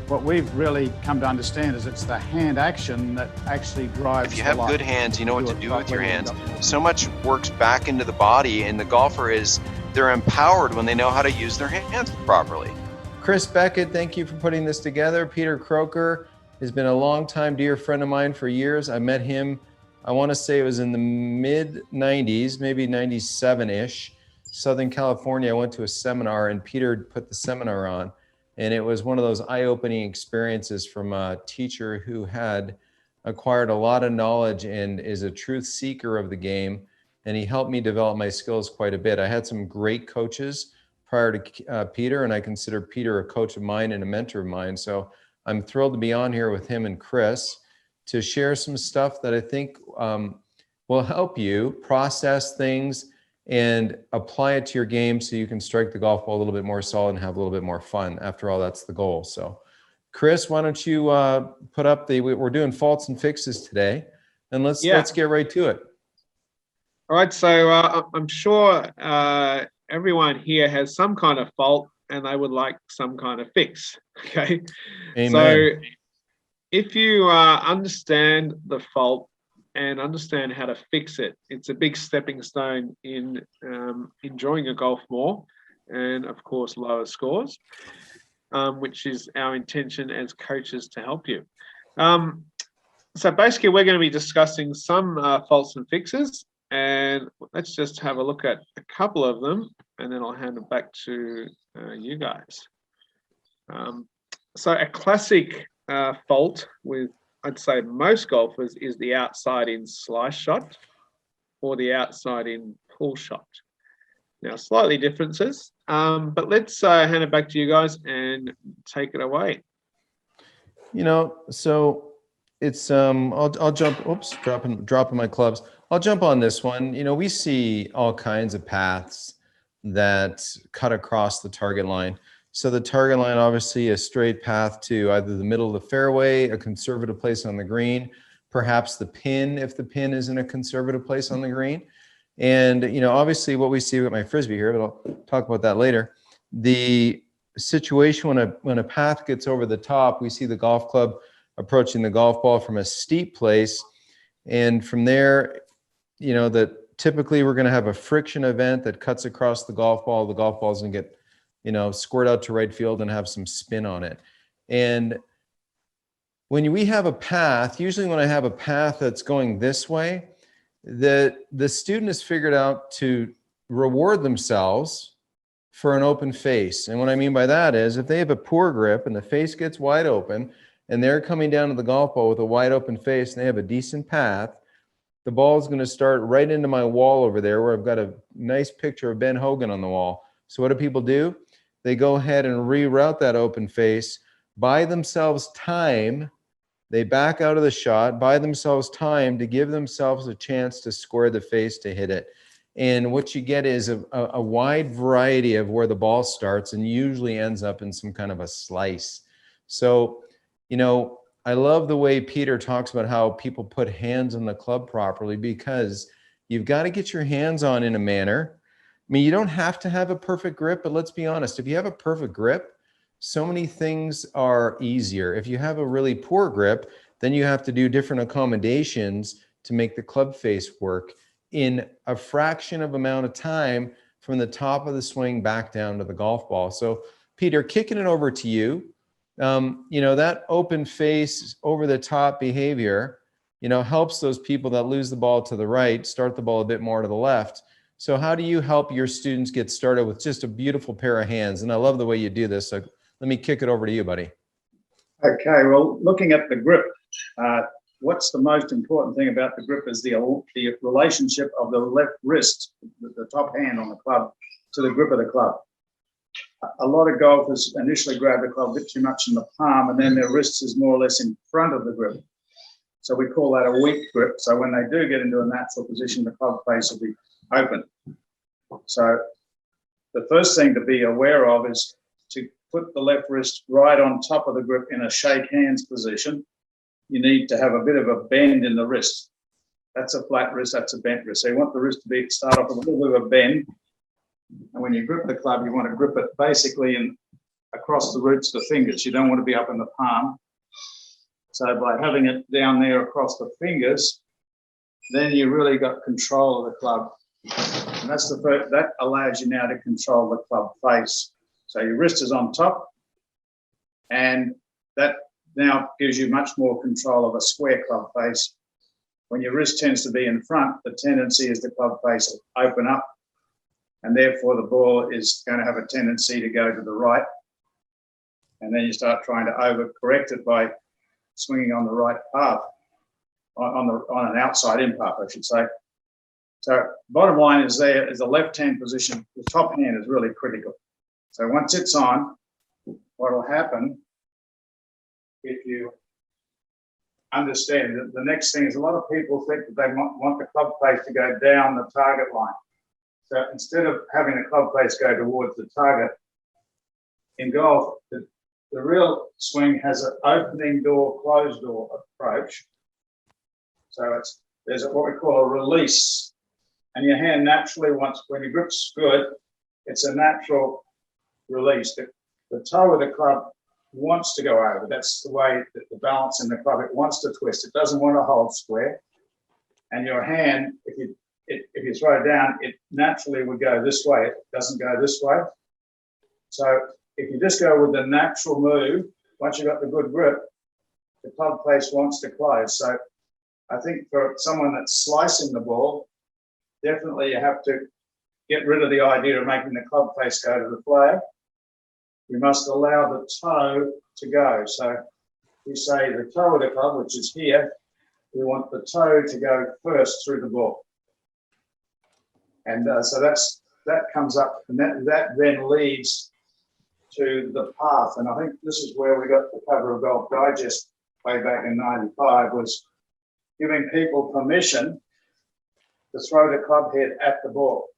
What we've really come to understand is it's the hand action that actually drives. If you have good hands, you know what to do with your hands. So much works back into the body, and the golfer they're empowered when they know how to use their hands properly. Chris Beckett, thank you for putting this together. Peter Croker has been a longtime dear friend of mine for years. I met him, I want to say it was in the mid-90s, maybe 97-ish. Southern California, I went to a seminar and Peter put the seminar on. And it was one of those eye-opening experiences from a teacher who had acquired a lot of knowledge and is a truth seeker of the game. And he helped me develop my skills quite a bit. I had some great coaches prior to Peter, and I consider Peter a coach of mine and a mentor of mine. So I'm thrilled to be on here with him and Chris to share some stuff that I think will help you process things and apply it to your game so you can strike the golf ball a little bit more solid and have a little bit more fun. After all, that's the goal. So Chris, why don't you put up we're doing faults and fixes today, and let's get right to it. All right, so I'm sure everyone here has some kind of fault and they would like some kind of fix, okay? Amen. So if you understand the fault and understand how to fix it, it's a big stepping stone in enjoying your golf more and, of course, lower scores, which is our intention as coaches to help you. So basically, we're going to be discussing some faults and fixes, and let's just have a look at a couple of them, and then I'll hand it back to you guys. So a classic fault with, I'd say, most golfers is the outside in slice shot or the outside in pull shot. Now, slightly differences, but let's hand it back to you guys and take it away. You know, so it's I'll jump. Oops, dropping my clubs. I'll jump on this one. You know, we see all kinds of paths that cut across the target line. So the target line, obviously, a straight path to either the middle of the fairway, a conservative place on the green, perhaps the pin, if the pin is in a conservative place on the green. And, you know, obviously what we see with my frisbee here, but I'll talk about that later. The situation when a path gets over the top, we see the golf club approaching the golf ball from a steep place. And from there, you know, that typically we're going to have a friction event that cuts across the golf ball. The golf ball is going to get, you know, squirt out to right field and have some spin on it. And when we have a path, usually when I have a path that's going this way, the student has figured out to reward themselves for an open face. And what I mean by that is if they have a poor grip and the face gets wide open and they're coming down to the golf ball with a wide open face and they have a decent path, the ball is going to start right into my wall over there where I've got a nice picture of Ben Hogan on the wall. So what do people do? They go ahead and reroute that open face, buy themselves time. They back out of the shot, buy themselves time to give themselves a chance to square the face to hit it. And what you get is a wide variety of where the ball starts and usually ends up in some kind of a slice. So, you know, I love the way Peter talks about how people put hands on the club properly, because you've got to get your hands on in a manner. I mean, you don't have to have a perfect grip, but let's be honest. If you have a perfect grip, so many things are easier. If you have a really poor grip, then you have to do different accommodations to make the club face work in a fraction of amount of time from the top of the swing back down to the golf ball. So, Peter, kicking it over to you. You know, that open face over the top behavior, you know, helps those people that lose the ball to the right start the ball a bit more to the left. So how do you help your students get started with just a beautiful pair of hands? And I love the way you do this. So let me kick it over to you, buddy. Okay, well, looking at the grip, what's the most important thing about the grip is the relationship of the left wrist, the top hand on the club, to the grip of the club. A lot of golfers initially grab the club a bit too much in the palm, and then their wrist is more or less in front of the grip. So we call that a weak grip. So when they do get into a natural position, the club face will be open. So the first thing to be aware of is to put the left wrist right on top of the grip in a shake hands position. You need to have a bit of a bend in the wrist. That's a flat wrist, that's a bent wrist. So you want the wrist to start off with a little bit of a bend. And when you grip the club, you want to grip it basically in across the roots of the fingers. You don't want to be up in the palm. So by having it down there across the fingers, then you really got control of the club. And that's the first, that allows you now to control the club face. So your wrist is on top, and that now gives you much more control of a square club face. When your wrist tends to be in front, the tendency is the club face will open up, and therefore the ball is going to have a tendency to go to the right. And then you start trying to overcorrect it by swinging on the right path, on an outside in path, I should say. So bottom line is there is the left-hand position. The top hand is really critical. So once it's on, what will happen if you understand that the next thing is a lot of people think that they want the club face to go down the target line. So instead of having the club face go towards the target, in golf, the real swing has an opening door, closed door approach. So there's what we call a release. And your hand naturally wants, when your grip's good, it's a natural release. The toe of the club wants to go over. That's the way that the balance in the club, it wants to twist. It doesn't want to hold square. And your hand, if you throw it down, it naturally would go this way. It doesn't go this way. So if you just go with the natural move, once you've got the good grip, the club face wants to close. So I think for someone that's slicing the ball, definitely you have to get rid of the idea of making the club face go to the flag. You must allow the toe to go. So we say the toe of the club, which is here, we want the toe to go first through the ball. And so that comes up, and that then leads to the path. And I think this is where we got the cover of Golf Digest way back in '95, was giving people permission to throw the club head at the ball.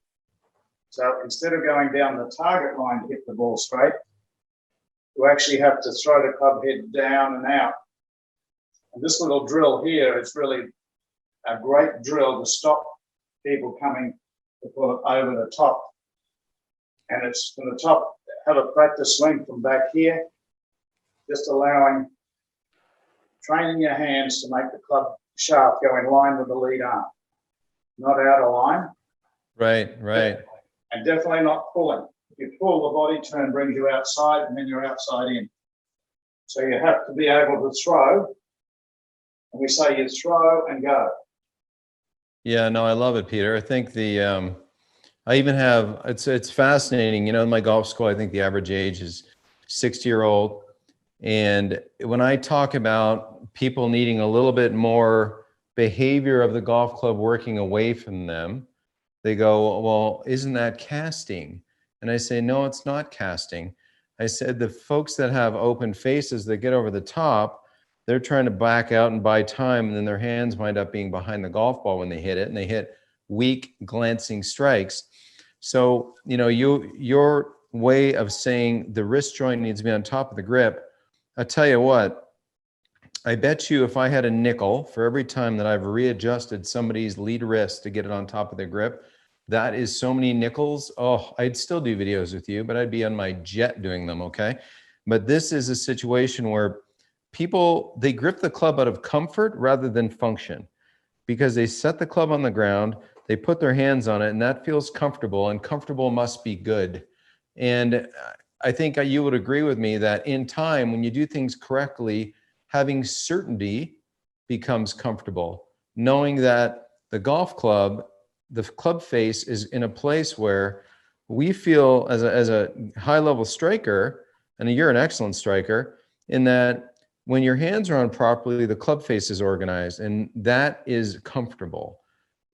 So instead of going down the target line to hit the ball straight, you actually have to throw the club head down and out. And this little drill here is really a great drill to stop people coming to pull it over the top. And it's from the top, have a practice swing from back here, just training your hands to make the club shaft go in line with the lead arm, not out of line. Right, right. And definitely not pulling. If you pull, the body turn brings you outside, and then you're outside in. So you have to be able to throw. And we say you throw and go. Yeah, no, I love it, Peter. I think I even have, it's fascinating. You know, in my golf school, I think the average age is 60-year-old. And when I talk about people needing a little bit more behavior of the golf club working away from them, they go, well, isn't that casting? And I say, no, it's not casting. I said, the folks that have open faces that get over the top, they're trying to back out and buy time, and then their hands wind up being behind the golf ball when they hit it, and they hit weak, glancing strikes. So, you know, your way of saying the wrist joint needs to be on top of the grip, I tell you what, I bet you if I had a nickel for every time that I've readjusted somebody's lead wrist to get it on top of their grip, that is so many nickels. Oh, I'd still do videos with you, but I'd be on my jet doing them, okay? But this is a situation where people, they grip the club out of comfort rather than function, because they set the club on the ground, they put their hands on it, and that feels comfortable, and comfortable must be good. And I think you would agree with me that in time, when you do things correctly, having certainty becomes comfortable, knowing that the golf club, the club face is in a place where we feel as a high-level striker, and you're an excellent striker, in that when your hands are on properly, the club face is organized, and that is comfortable.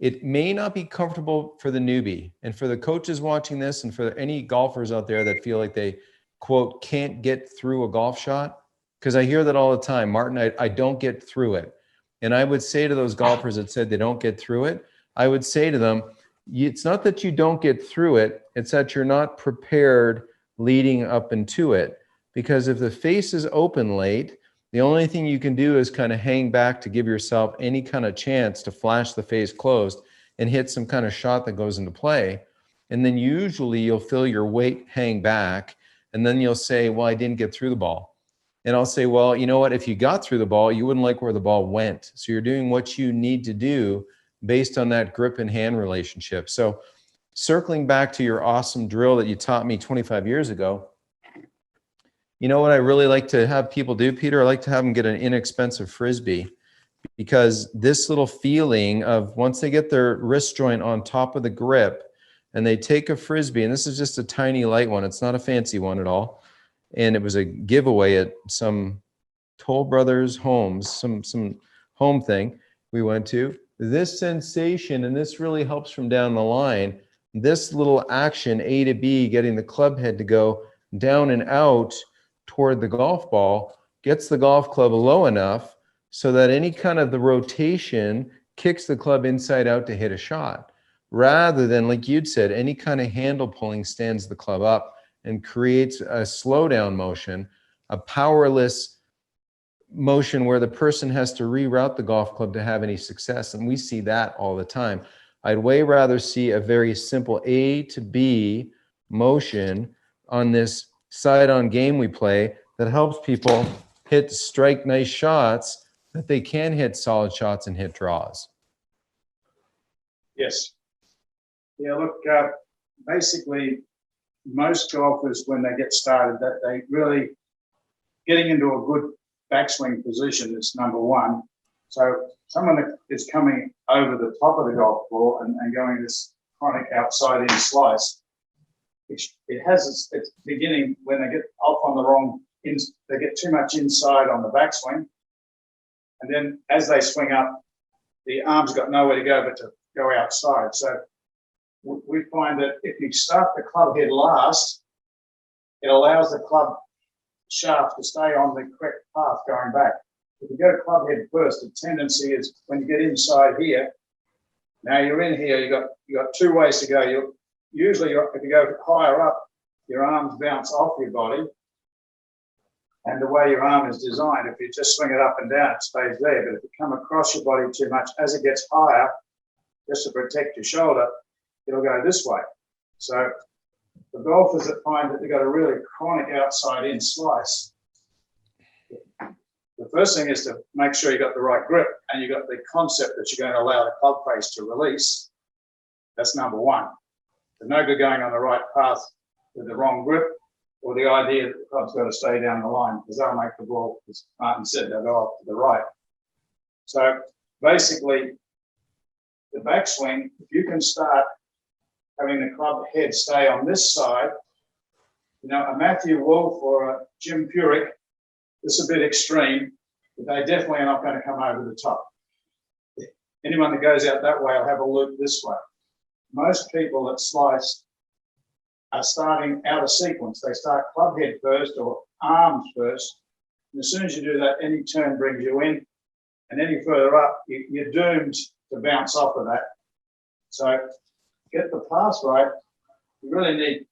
It may not be comfortable for the newbie, and for the coaches watching this, and for any golfers out there that feel like they, quote, can't get through a golf shot, because I hear that all the time, Martin, I don't get through it. And I would say to those golfers that said they don't get through it, I would say to them, it's not that you don't get through it, it's that you're not prepared leading up into it. Because if the face is open late, the only thing you can do is kind of hang back to give yourself any kind of chance to flash the face closed and hit some kind of shot that goes into play. And then usually you'll feel your weight hang back, And then you'll say, well, I didn't get through the ball. And I'll say, well, you know what? If you got through the ball, you wouldn't like where the ball went. So you're doing what you need to do based on that grip and hand relationship. So circling back to your awesome drill that you taught me 25 years ago, you know what I really like to have people do, Peter? I like to have them get an inexpensive frisbee, because this little feeling of once they get their wrist joint on top of the grip and they take a frisbee, and this is just a tiny light one, it's not a fancy one at all, and it was a giveaway at some Toll Brothers homes, some home thing we went to. This sensation, and this really helps from down the line, this little action, A to B, getting the club head to go down and out toward the golf ball, gets the golf club low enough so that any kind of the rotation kicks the club inside out to hit a shot, rather than, like you'd said, any kind of handle pulling stands the club up and creates a slowdown motion, a powerless motion where the person has to reroute the golf club to have any success. And we see that all the time. I'd way rather see a very simple A to B motion on this side-on game we play that helps people strike nice shots, that they can hit solid shots and hit draws. Yes. Yeah, look, basically, most golfers, when they get started, that they really getting into a good backswing position is number one. So someone that is coming over the top of the golf ball and going this chronic outside-in slice, it has its beginning when they get off on the wrong, they get too much inside on the backswing. And then as they swing up, the arms got nowhere to go but to go outside. So we find that if you start the club head last, it allows the club shaft to stay on the correct path going back. If you go club head first, the tendency is when you get inside here, now you're in here, you got two ways to go. If you go higher up, your arms bounce off your body. And the way your arm is designed, if you just swing it up and down, it stays there. But if you come across your body too much, as it gets higher, just to protect your shoulder, it'll go this way. So the golfers that find that they've got a really chronic outside-in slice, the first thing is to make sure you got the right grip and you got the concept that you're going to allow the club face to release. That's number one. There's no good going on the right path with the wrong grip, or the idea that the club's got to stay down the line, because that'll make the ball, as Martin said, they'll go off to the right. So basically, the backswing, if you can start having the club head stay on this side, you know, a Matthew Wolf or a Jim Furyk, this is a bit extreme, but they definitely are not going to come over the top. Anyone that goes out that way will have a loop this way. Most people that slice are starting out of sequence. They start club head first or arms first. And as soon as you do that, any turn brings you in. And any further up, you're doomed to bounce off of that. So get the pass right. You really need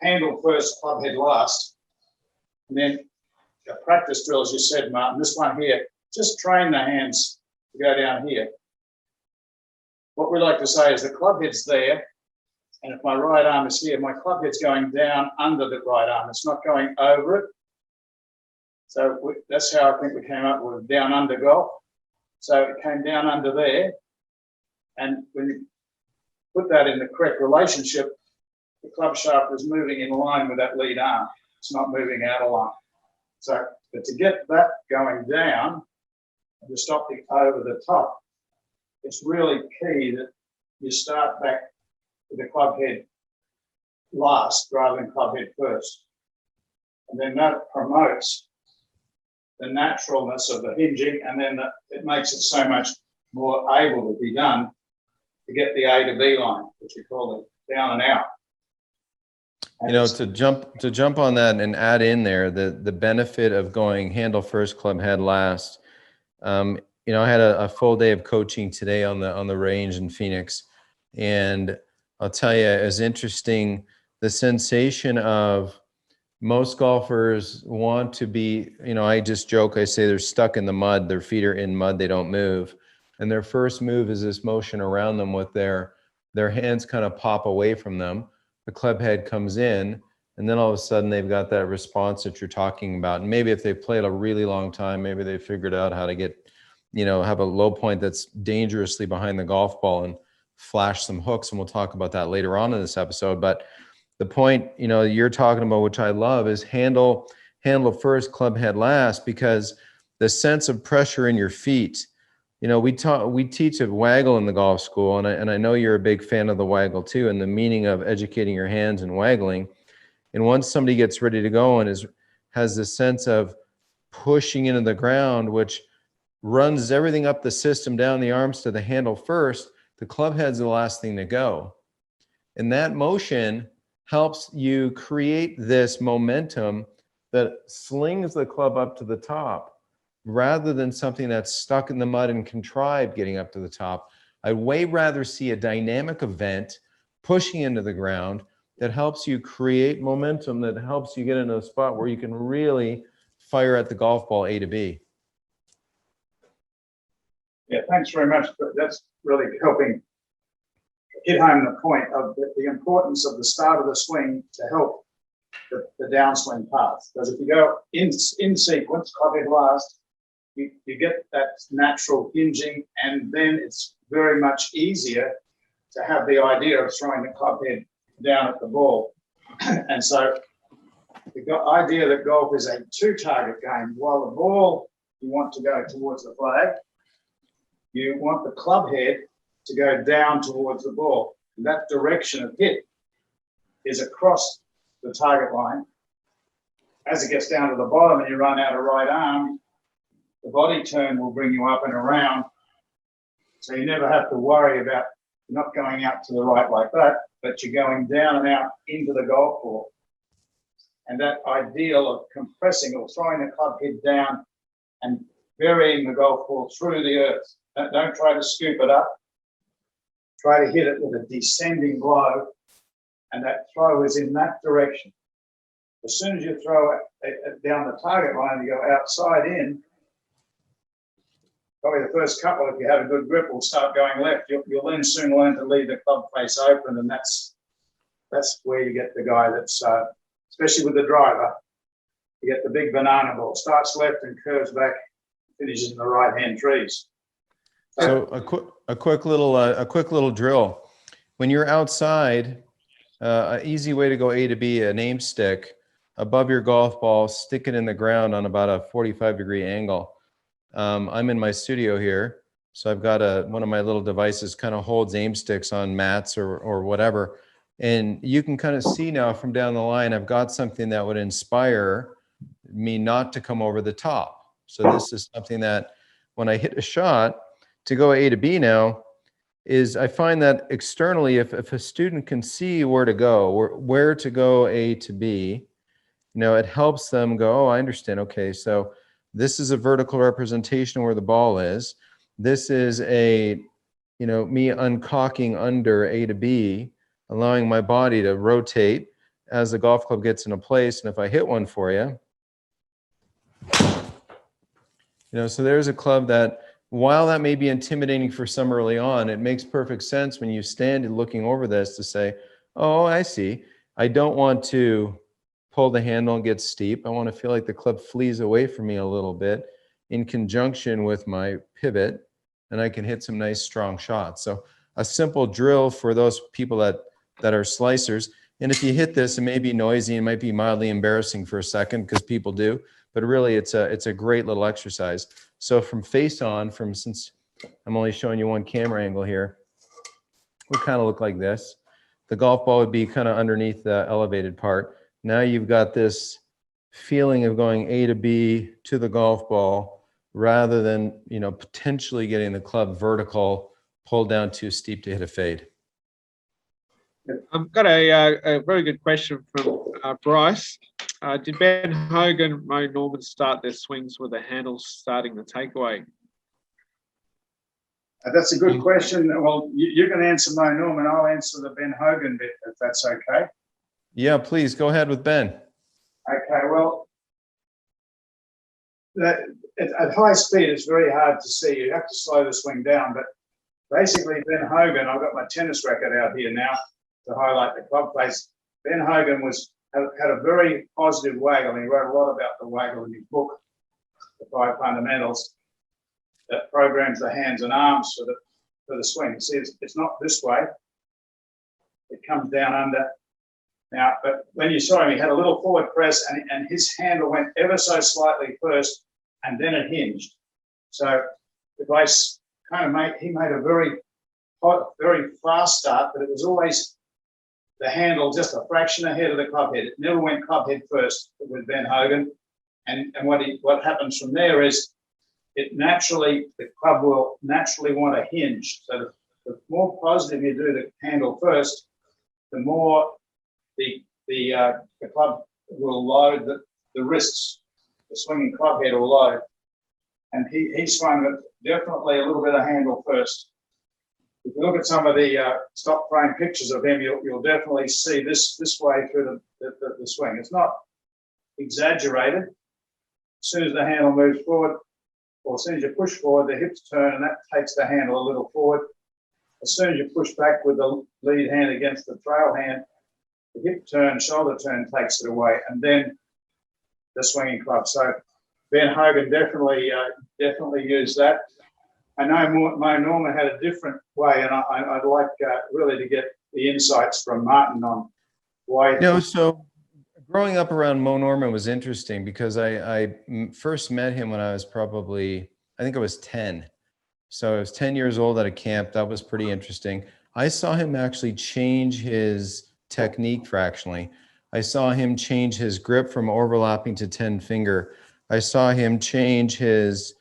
handle first, club head last. And then a practice drill, as you said, Martin, this one here, just train the hands to go down here. What we like to say is the club head's there, and if my right arm is here, my club head's going down under the right arm. It's not going over it. So that's how I think we came up with down under golf. So it came down under there. And when you put that in the correct relationship, the club shaft is moving in line with that lead arm. It's not moving out of line. So, but to get that going down and to stop the over the top, it's really key that you start back with the club head last rather than club head first. And then that promotes the naturalness of the hinging, and then it makes it so much more able to be done to get the A to B line, which we call it down and out. And you know, to jump on that and add in there the benefit of going handle first, club head last. You know, I had a full day of coaching today on the range in Phoenix, and I'll tell you, it was interesting, the sensation of most golfers want to be, you know, I just joke, I say they're stuck in the mud, their feet are in mud, they don't move. And their first move is this motion around them with their hands kind of pop away from them. The club head comes in, And then all of a sudden they've got that response that you're talking about. And maybe if they played a really long time, maybe they figured out how to get, have a low point that's dangerously behind the golf ball and flash some hooks. And we'll talk about that later on in this episode. But the point, you're talking about, which I love, is handle first, club head last, because the sense of pressure in your feet, we teach a waggle in the golf school. And I know you're a big fan of the waggle too, and the meaning of educating your hands and waggling. And once somebody gets ready to go and has this sense of pushing into the ground, which runs everything up the system, down the arms to the handle first, the club head's the last thing to go. And that motion helps you create this momentum that slings the club up to the top, rather than something that's stuck in the mud and contrived getting up to the top. I'd way rather see a dynamic event pushing into the ground that helps you create momentum, that helps you get into a spot where you can really fire at the golf ball A to B. Yeah, thanks very much. That's really helping hit home the point of the importance of the start of the swing to help the downswing path. Because if you go in sequence, club head last, you get that natural hinging, and then it's very much easier to have the idea of throwing the club head down at the ball. And so the idea that golf is a two-target game. While the ball, you want to go towards the flag, you want the club head to go down towards the ball. And that direction of hit is across the target line. As it gets down to the bottom and you run out of right arm, the body turn will bring you up and around. So you never have to worry about not going out to the right like that, but you're going down and out into the golf ball. And that ideal of compressing or throwing the club head down and burying the golf ball through the earth. Don't try to scoop it up. Try to hit it with a descending blow, and that throw is in that direction. As soon as you throw it down the target line, you go outside in. Probably the first couple, if you have a good grip, will start going left. You'll then soon learn to leave the club face open, and that's where you get the guy that's, especially with the driver, you get the big banana ball. Starts left and curves back, finishes in the right-hand trees. So a quick little drill. When you're outside, an easy way to go A to B, an aim stick above your golf ball, stick it in the ground on about a 45-degree angle. I'm in my studio here, so I've got one of my little devices kind of holds aim sticks on mats or whatever. And you can kind of see now from down the line, I've got something that would inspire me not to come over the top. So this is something that when I hit a shot, to go A to B now, is I find that externally, if a student can see where to go, where to go A to B, it helps them go, oh, I understand. Okay, so this is a vertical representation where the ball is. This is me uncocking under A to B, allowing my body to rotate as the golf club gets into place. And if I hit one for you, so there's a club that, while that may be intimidating for some early on, it makes perfect sense when you stand and looking over this to say, oh, I see. I don't want to pull the handle and get steep. I want to feel like the club flees away from me a little bit in conjunction with my pivot, and I can hit some nice strong shots. So a simple drill for those people that are slicers. And if you hit this, it may be noisy, it might be mildly embarrassing for a second because people do, but really it's a great little exercise. So from face on, since I'm only showing you one camera angle here, we kind of look like this. The golf ball would be kind of underneath the elevated part. Now you've got this feeling of going A to B to the golf ball rather than, potentially getting the club vertical, pulled down too steep to hit a fade. I've got a very good question from Bryce. Did Ben Hogan, Mo Norman start their swings with the handle starting the takeaway? That's a good question. Well, you can answer Mo Norman. I'll answer the Ben Hogan bit, if that's okay. Yeah, please go ahead with Ben. Okay, well, at high speed, it's very hard to see. You have to slow the swing down. But basically, Ben Hogan, I've got my tennis racket out here now to highlight the club face. Ben Hogan was had a very positive waggle. He wrote a lot about the waggle in his book, The Five Fundamentals, that programs the hands and arms for the swing. See, it's not this way. It comes down under. Now, but when you saw him, he had a little forward press, and his handle went ever so slightly first, and then it hinged. So if I kind of he made a very fast start, but it was always the handle just a fraction ahead of the club head. It never went club head first with Ben Hogan. And what happens from there is the club will naturally want to hinge. So the more positive you do the handle first, the more the club will load the wrists. The swinging club head will load. And he swung it definitely a little bit of handle first. If you look at some of the stop frame pictures of him, you'll definitely see this way through the swing. It's not exaggerated. As soon as the handle moves forward, or as soon as you push forward, the hips turn, and that takes the handle a little forward. As soon as you push back with the lead hand against the trail hand, the hip turn, shoulder turn takes it away, and then the swinging club. So Ben Hogan definitely used that. I know Mo Norman had a different way, and I'd like really to get the insights from Martin on why. So growing up around Mo Norman was interesting because I first met him when I was I think I was 10. So I was 10 years old at a camp. That was pretty interesting. I saw him actually change his technique fractionally. I saw him change his grip from overlapping to 10 finger. I saw him change his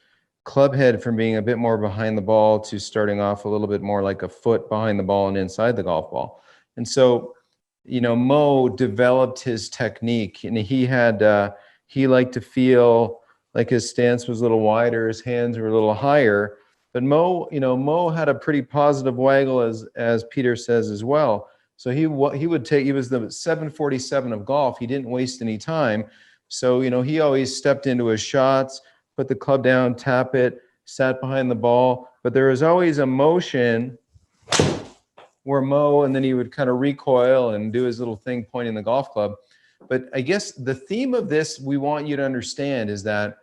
club head from being a bit more behind the ball to starting off a little bit more like a foot behind the ball and inside the golf ball. And so, Mo developed his technique, and he liked to feel like his stance was a little wider, his hands were a little higher. But Mo had a pretty positive waggle, as Peter says as well. So he was the 747 of golf. He didn't waste any time. So, he always stepped into his shots, put the club down, tap it, sat behind the ball. But there was always a motion where Mo, and then he would kind of recoil and do his little thing pointing the golf club. But I guess the theme of this we want you to understand is that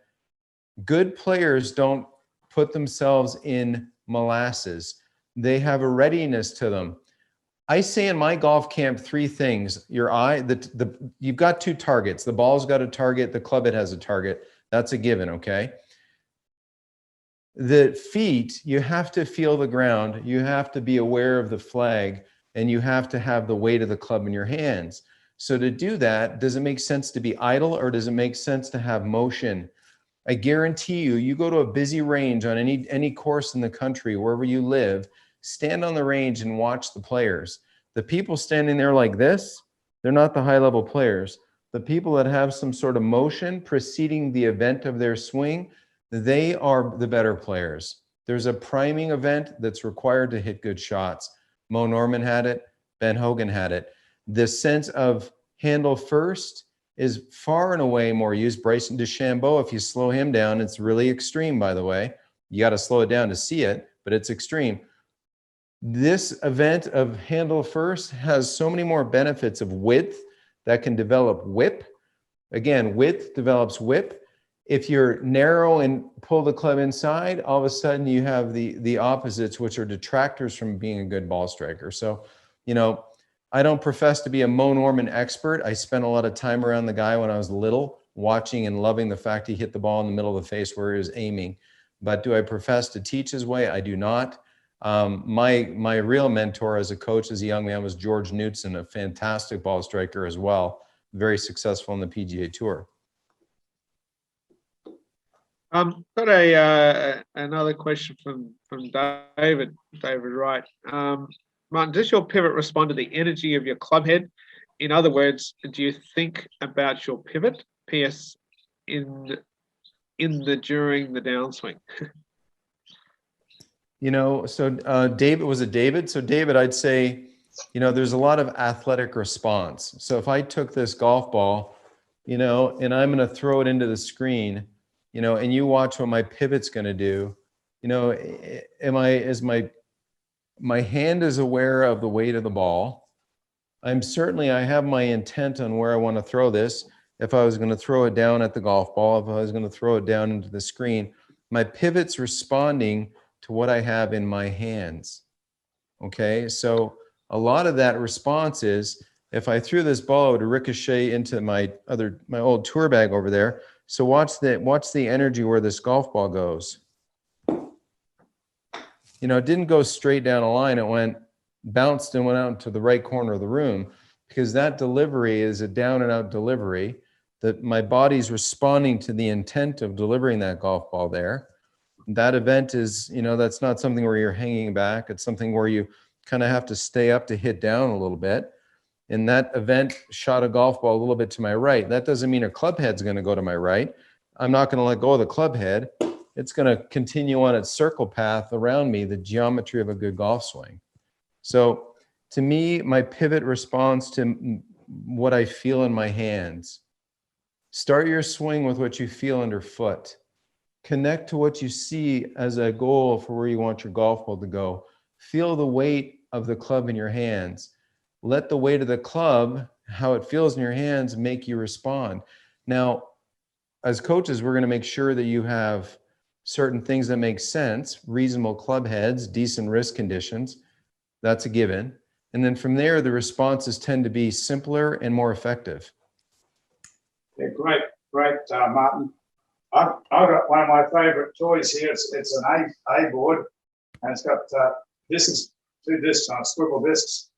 good players don't put themselves in molasses. They have a readiness to them. I say in my golf camp 3 things. Your eye, you've got 2 targets. The ball's got a target, the club head has a target. That's a given, okay? The feet, you have to feel the ground. You have to be aware of the flag, and you have to have the weight of the club in your hands. So to do that, does it make sense to be idle, or does it make sense to have motion? I guarantee you go to a busy range on any course in the country, wherever you live, stand on the range and watch the players. The people standing there like this, they're not the high-level players. The people that have some sort of motion preceding the event of their swing, they are the better players. There's a priming event that's required to hit good shots. Mo Norman had it. Ben Hogan had it. The sense of handle first is far and away more used. Bryson DeChambeau, if you slow him down, it's really extreme, by the way. You got to slow it down to see it, but it's extreme. This event of handle first has so many more benefits of width that can develop whip. Again, width develops whip. If you're narrow and pull the club inside, all of a sudden you have the opposites, which are detractors from being a good ball striker. So, I don't profess to be a Mo Norman expert. I spent a lot of time around the guy when I was little, watching and loving the fact he hit the ball in the middle of the face where he was aiming. But do I profess to teach his way? I do not. My real mentor as a coach as a young man was George Knudson, a fantastic ball striker as well, very successful in the PGA Tour. Got another question from David Wright. Martin, does your pivot respond to the energy of your club head? In other words, do you think about your pivot? P.S. During the downswing. So David, was it David? So David, I'd say, there's a lot of athletic response. So if I took this golf ball, and I'm going to throw it into the screen, and you watch what my pivot's going to do, my hand is aware of the weight of the ball. I have my intent on where I want to throw this. If I was going to throw it down at the golf ball, if I was going to throw it down into the screen, my pivot's responding to what I have in my hands. Okay, so a lot of that response is, if I threw this ball, it would ricochet into my old tour bag over there. So watch the energy where this golf ball goes. You know, it didn't go straight down a line. It bounced and went out to the right corner of the room, because that delivery is a down and out delivery that my body's responding to the intent of delivering that golf ball there. That event is, you know, that's not something where you're hanging back. It's something where you kind of have to stay up to hit down a little bit. And that event shot a golf ball a little bit to my right. That doesn't mean a club head's going to go to my right. I'm not going to let go of the club head. It's going to continue on its circle path around me, the geometry of a good golf swing. So to me, my pivot responds to what I feel in my hands. Start your swing with what you feel underfoot. Connect to what you see as a goal for where you want your golf ball to go. Feel the weight of the club in your hands. Let the weight of the club, how it feels in your hands, make you respond. Now, as coaches, we're going to make sure that you have certain things that make sense, reasonable club heads, decent wrist conditions. That's a given. And then from there, the responses tend to be simpler and more effective. Yeah, great, Martin. I've got one of my favourite toys here. It's an A board, and it's got discs, 2 discs on swivel discs.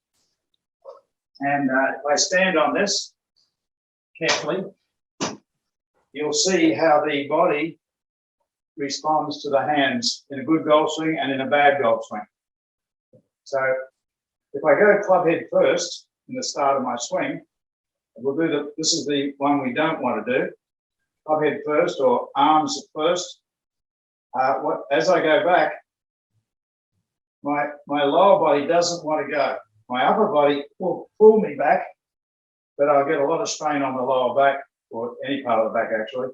And if I stand on this carefully, you'll see how the body responds to the hands in a good golf swing and in a bad golf swing. So if I go club head first in the start of my swing, we'll do this is the one we don't want to do. Club head first or arms first. As I go back, my lower body doesn't want to go. My upper body will pull me back, but I'll get a lot of strain on the lower back, or any part of the back actually,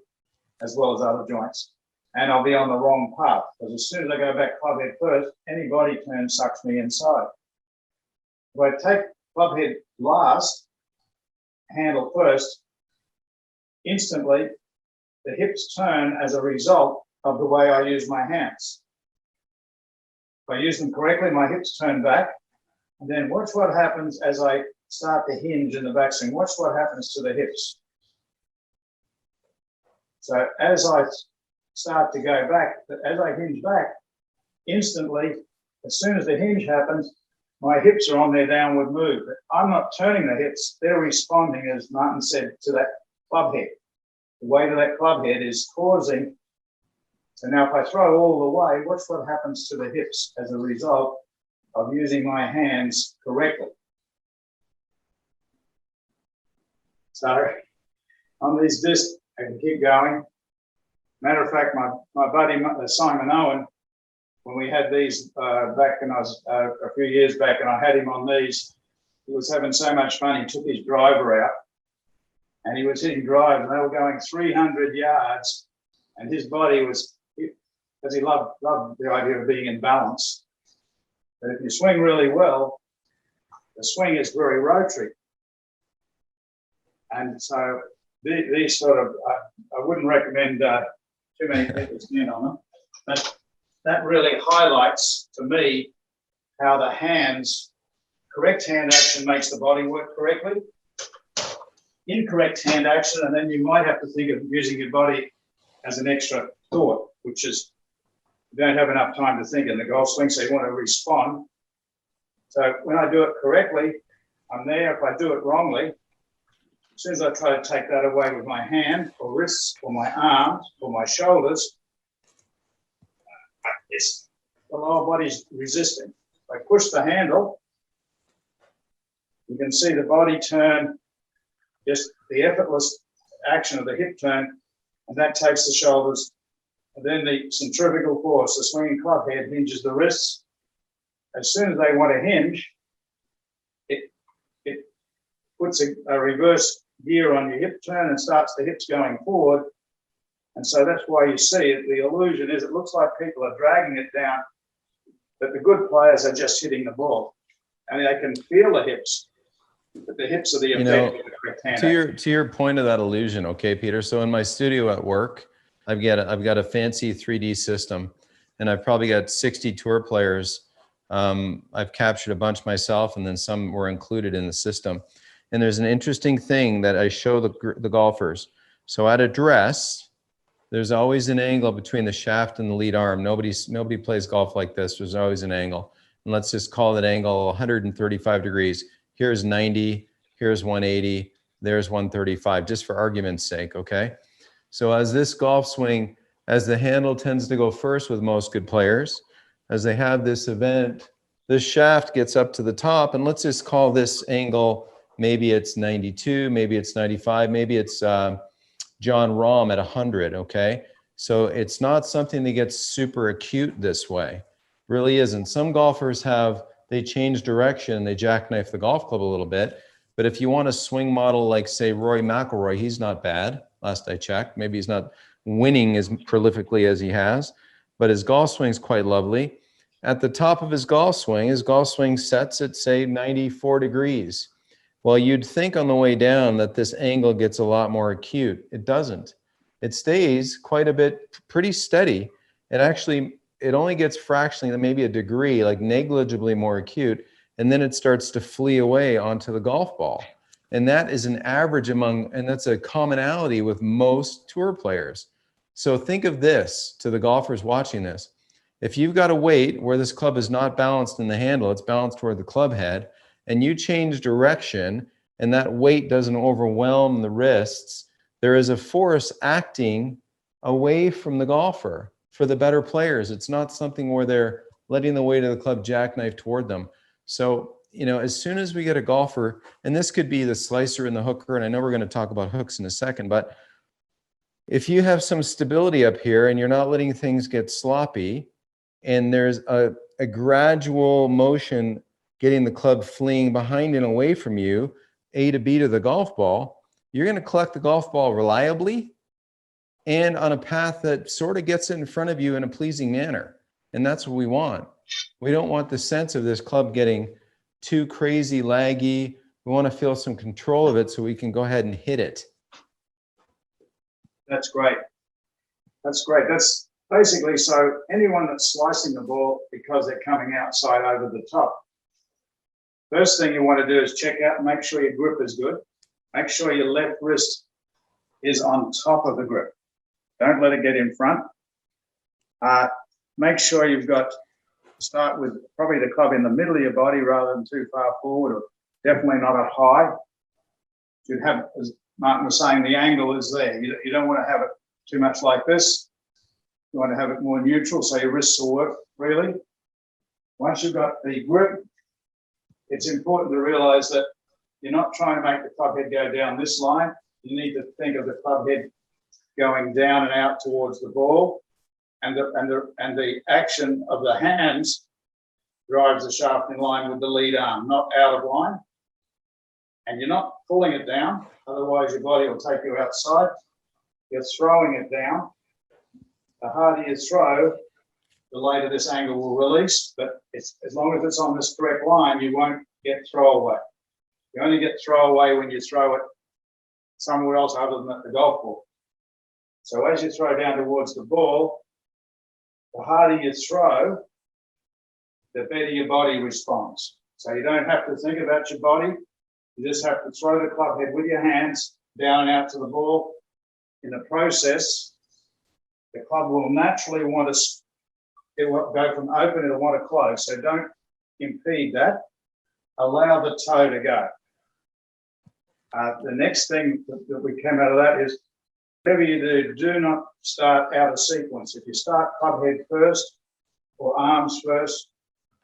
as well as other joints. And I'll be on the wrong path, because as soon as I go back club head first, any body turn sucks me inside. If I take club head last, handle first, instantly the hips turn as a result of the way I use my hands. If I use them correctly, my hips turn back, and then watch what happens as I start to hinge in the backswing. Watch what happens to the hips. So as I start to go back, as I hinge back, instantly, as soon as the hinge happens, my hips are on their downward move. I'm not turning the hips. They're responding, as Martin said, to that club head. The weight of that club head is causing. So now if I throw all the way, watch what happens to the hips as a result of using my hands correctly. So on these discs, I can keep going. Matter of fact, my buddy Simon Owen, when we had these back when I was a few years back, and I had him on these, he was having so much fun. He took his driver out, and he was hitting drives, and they were going 300 yards, and his body was, because he loved the idea of being in balance. But if you swing really well, the swing is very rotary. And so these sort of, I wouldn't recommend too many people stand on them. But that really highlights to me how the hands, correct hand action makes the body work correctly. Incorrect hand action, and then you might have to think of using your body as an extra thought, which is you don't have enough time to think in the golf swing, so you want to respond. So when I do it correctly, I'm there. If I do it wrongly, as soon as I try to take that away with my hand or wrists or my arms or my shoulders, the lower body's resisting. If I push the handle, you can see the body turn, just the effortless action of the hip turn, and that takes the shoulders. And then the centrifugal force, the swinging club head, hinges the wrists. As soon as they want to hinge, it puts a reverse gear on your hip turn and starts the hips going forward. And so that's why you see it. The illusion is it looks like people are dragging it down, but the good players are just hitting the ball. And they can feel the hips. But the hips are the You know, effect of the correct hand. to your point of that illusion, okay, Peter. So in my studio at work, I've got a fancy 3D system, and I've probably got 60 tour players. I've captured a bunch myself, and then some were included in the system. And there's an interesting thing that I show the golfers. So at address, there's always an angle between the shaft and the lead arm. Nobody plays golf like this. There's always an angle. And let's just call that angle 135 degrees. Here's 90, here's 180, there's 135, just for argument's sake, okay? So as this golf swing, as the handle tends to go first with most good players, as they have this event, this shaft gets up to the top, and let's just call this angle, maybe it's 92, maybe it's 95, maybe it's John Rahm at 100, okay? So it's not something that gets super acute this way. Really isn't. Some golfers they change direction, they jackknife the golf club a little bit. But if you want a swing model like, say, Rory McIlroy, he's not bad, last I checked. Maybe he's not winning as prolifically as he has, but his golf swing's quite lovely. At the top of his golf swing sets at, say, 94 degrees. Well, you'd think on the way down that this angle gets a lot more acute. It doesn't. It stays quite a bit, pretty steady. It only gets fractionally, maybe a degree, like negligibly more acute, and then it starts to flee away onto the golf ball. And that is an average and that's a commonality with most tour players. So think of this to the golfers watching this. If you've got a weight where this club is not balanced in the handle, it's balanced toward the club head, and you change direction and that weight doesn't overwhelm the wrists, there is a force acting away from the golfer. For the better players, it's not something where they're letting the weight of the club jackknife toward them. So, as soon as we get a golfer, and this could be the slicer and the hooker, and I know we're going to talk about hooks in a second, but if you have some stability up here and you're not letting things get sloppy, and there's a gradual motion getting the club fleeing behind and away from you, A to B to the golf ball, you're going to collect the golf ball reliably and on a path that sort of gets it in front of you in a pleasing manner. And that's what we want. We don't want the sense of this club getting too crazy, laggy. We want to feel some control of it so we can go ahead and hit it. That's great. That's great. That's basically, so anyone that's slicing the ball because they're coming outside over the top, first thing you want to do is check out and make sure your grip is good. Make sure your left wrist is on top of the grip. Don't let it get in front. Make sure start with probably the club in the middle of your body rather than too far forward, or definitely not up high. You'd have, as Martin was saying, the angle is there. You don't want to have it too much like this. You want to have it more neutral so your wrists will work freely. Once you've got the grip, it's important to realize that you're not trying to make the club head go down this line. You need to think of the club head going down and out towards the ball, and the action of the hands drives the shaft in line with the lead arm, not out of line. And you're not pulling it down, otherwise your body will take you outside. You're throwing it down. The harder you throw, the later this angle will release, but as long as it's on this correct line, you won't get throwaway. You only get throwaway when you throw it somewhere else other than at the golf ball. So as you throw down towards the ball, the harder you throw, the better your body responds. So you don't have to think about your body. You just have to throw the club head with your hands down and out to the ball. In the process, the club will naturally want to, it will go from open, it'll want to close. So don't impede that. Allow the toe to go. The next thing that we came out of that is, whatever you do not start out of sequence. If you start club head first, or arms first,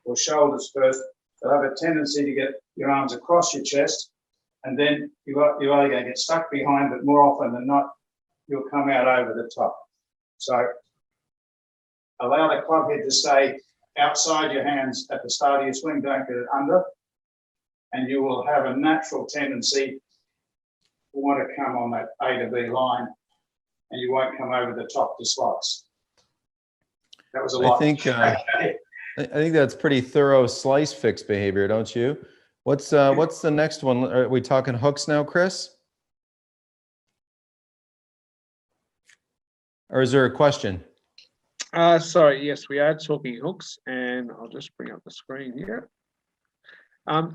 or shoulders first, they'll have a tendency to get your arms across your chest, and then you're either going to get stuck behind, but more often than not, you'll come out over the top. So allow the club head to stay outside your hands at the start of your swing, don't get it under, and you will have a natural tendency to want to come on that A to B line, and you won't come over the top to slice. That was a lot. I think that's pretty thorough slice fix behavior, don't you? What's the next one? Are we talking hooks now, Chris? Or is there a question? Sorry, yes, we are talking hooks, and I'll just bring up the screen here.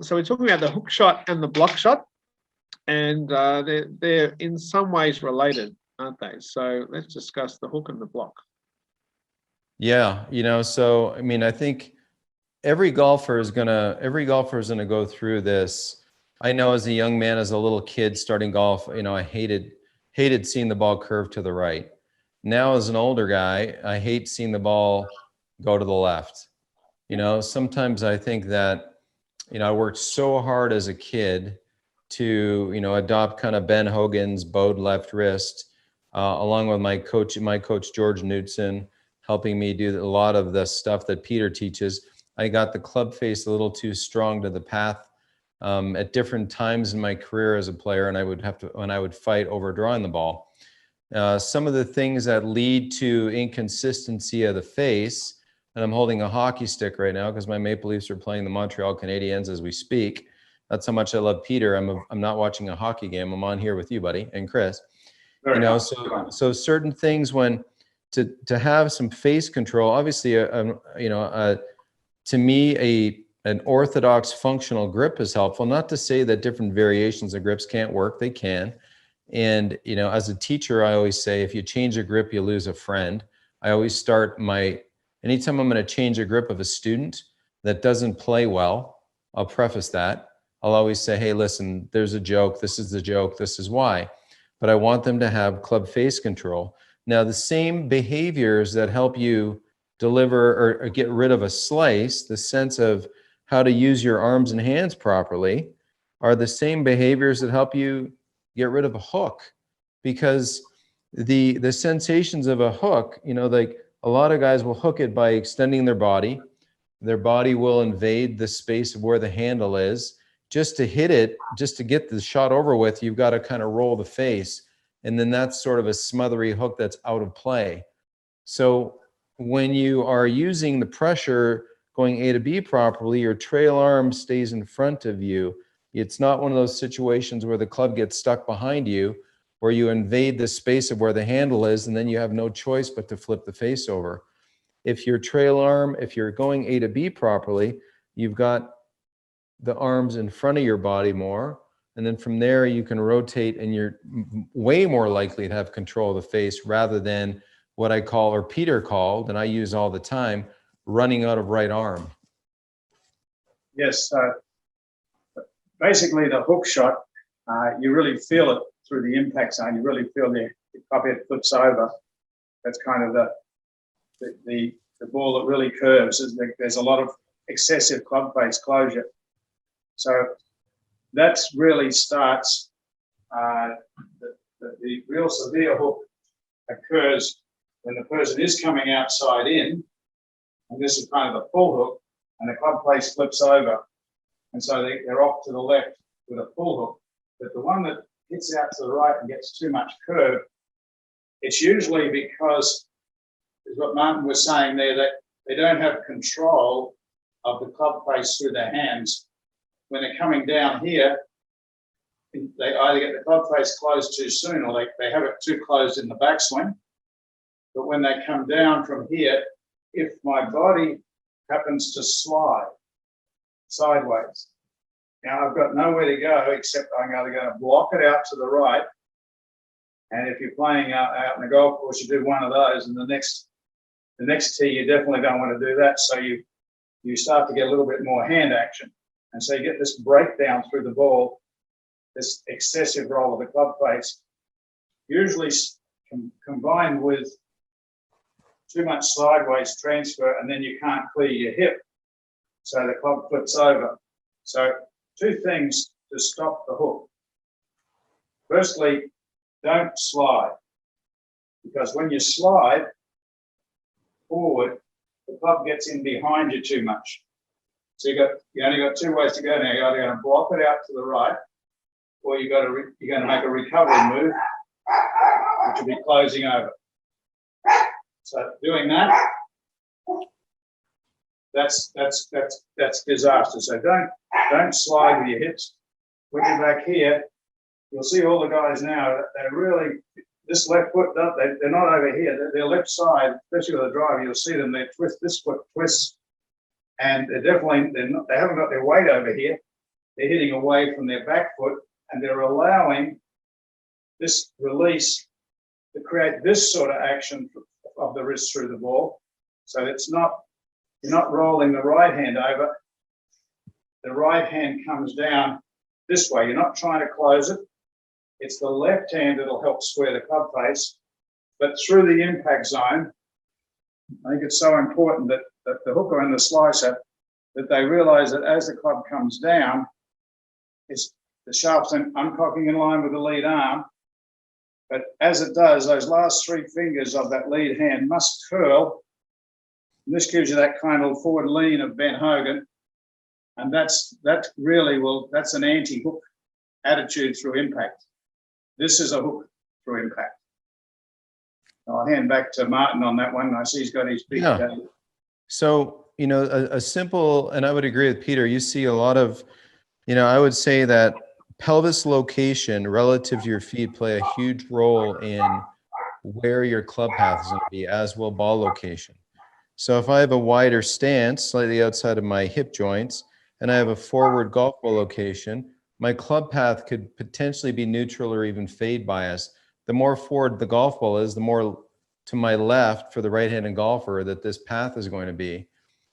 So we're talking about the hook shot and the block shot, and they're in some ways related, aren't they? So let's discuss the hook and the block. Yeah, so I mean, I think every golfer is gonna go through this. I know as a young man, as a little kid starting golf, I hated seeing the ball curve to the right. Now as an older guy, I hate seeing the ball go to the left. Sometimes I think that, I worked so hard as a kid to, adopt kind of Ben Hogan's bowed left wrist, along with my coach George Knudsen, helping me do a lot of the stuff that Peter teaches. I got the club face a little too strong to the path at different times in my career as a player, and I would fight over drawing the ball. Some of the things that lead to inconsistency of the face, and I'm holding a hockey stick right now because my Maple Leafs are playing the Montreal Canadiens as we speak. That's how much I love Peter. I'm not watching a hockey game. I'm on here with you, buddy, and Chris. So certain things when to have some face control, obviously, to me, an orthodox functional grip is helpful. Not to say that different variations of grips can't work. They can. And, as a teacher, I always say, if you change a grip, you lose a friend. I always start anytime I'm going to change a grip of a student that doesn't play well, I'll preface that. I'll always say, hey, listen, there's a joke. This is the joke. This is why. But I want them to have club face control. Now, the same behaviors that help you deliver or get rid of a slice, the sense of how to use your arms and hands properly, are the same behaviors that help you get rid of a hook. Because the sensations of a hook, like a lot of guys will hook it by extending their body. Their body will invade the space of where the handle is. Just to hit it, just to get the shot over with, you've got to kind of roll the face. And then that's sort of a smothery hook that's out of play. So when you are using the pressure going A to B properly, your trail arm stays in front of you. It's not one of those situations where the club gets stuck behind you, where you invade the space of where the handle is, and then you have no choice but to flip the face over. If your trail arm, if you're going A to B properly, you've got the arms in front of your body more, and then from there you can rotate, and you're way more likely to have control of the face rather than what I call, or Peter called, and I use all the time, running out of right arm. Yes, basically the hook shot, you really feel it through the impact zone. You really feel the club head flips over. That's kind of the ball that really curves. There's a lot of excessive club face closure. So that's really starts, the real severe hook occurs when the person is coming outside in, and this is kind of the full hook, and the club face flips over. And so they're off to the left with a full hook. But the one that hits out to the right and gets too much curve, it's usually because, is what Martin was saying there, that they don't have control of the club face through their hands. When they're coming down here, they either get the club face closed too soon, or they have it too closed in the backswing. But when they come down from here, if my body happens to slide sideways, now I've got nowhere to go except I'm either going to block it out to the right. And if you're playing out in the golf course, you do one of those, and the next tee, you definitely don't want to do that. So you start to get a little bit more hand action. And so you get this breakdown through the ball, this excessive roll of the club face, usually combined with too much sideways transfer, and then you can't clear your hip. So the club flips over. So two things to stop the hook. Firstly, don't slide, because when you slide forward, the club gets in behind you too much. So you only got two ways to go now. You're either going to block it out to the right, or you're going to make a recovery move, which will be closing over. So doing that's disaster. So Don't slide with your hips. When you're back here, you'll see all the guys now, they're really, this left foot, they're not over here. Their left side, especially with the driver, you'll see them, they twist, this foot twists, and they haven't got their weight over here. They're hitting away from their back foot, and they're allowing this release to create this sort of action of the wrist through the ball. So it's not, you're not rolling the right hand over. The right hand comes down this way. You're not trying to close it. It's the left hand that'll help square the club face. But through the impact zone, I think it's so important that the hooker and the slicer, that they realize that as the club comes down, it's the shaft's uncocking in line with the lead arm. But as it does, those last three fingers of that lead hand must curl. And this gives you that kind of forward lean of Ben Hogan. And that's an anti-hook attitude through impact. This is a hook through impact. I'll hand back to Martin on that one. I see he's got his big. Yeah. So, you know, a simple, and I would agree with Peter, you see a lot of, you know, I would say that pelvis location relative to your feet play a huge role in where your club path is going to be, as will ball location. So if I have a wider stance, slightly outside of my hip joints, and I have a forward golf ball location, my club path could potentially be neutral or even fade bias. The more forward the golf ball is, the more to my left for the right-handed golfer that this path is going to be.